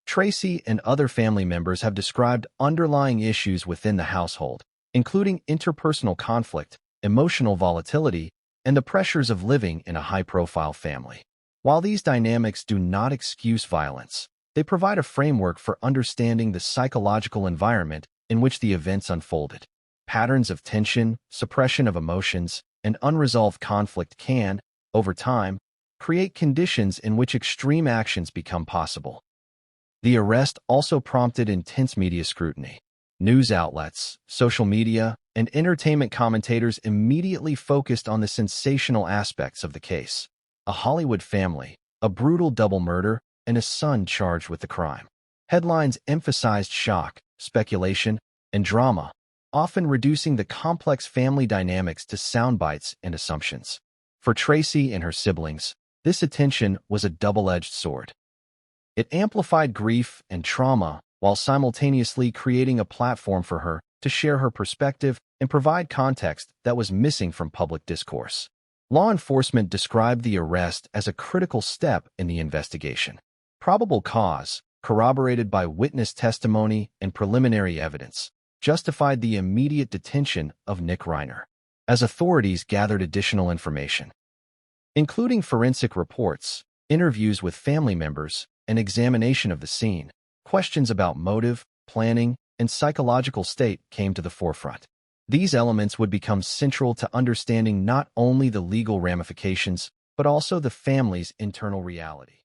Tracy and other family members have described underlying issues within the household, including interpersonal conflict, emotional volatility, and the pressures of living in a high-profile family. While these dynamics do not excuse violence, they provide a framework for understanding the psychological environment in which the events unfolded. Patterns of tension, suppression of emotions, and unresolved conflict can, over time, create conditions in which extreme actions become possible. The arrest also prompted intense media scrutiny. News outlets, social media, and entertainment commentators immediately focused on the sensational aspects of the case. A Hollywood family, a brutal double murder, and a son charged with the crime. Headlines emphasized shock, speculation, and drama, often reducing the complex family dynamics to soundbites and assumptions. For Tracy and her siblings, this attention was a double-edged sword. It amplified grief and trauma while simultaneously creating a platform for her to share her perspective and provide context that was missing from public discourse. Law enforcement described the arrest as a critical step in the investigation. Probable cause, corroborated by witness testimony and preliminary evidence, justified the immediate detention of Nick Reiner. As authorities gathered additional information, including forensic reports, interviews with family members, and examination of the scene, questions about motive, planning, and psychological state came to the forefront. These elements would become central to understanding not only the legal ramifications, but also the family's internal reality.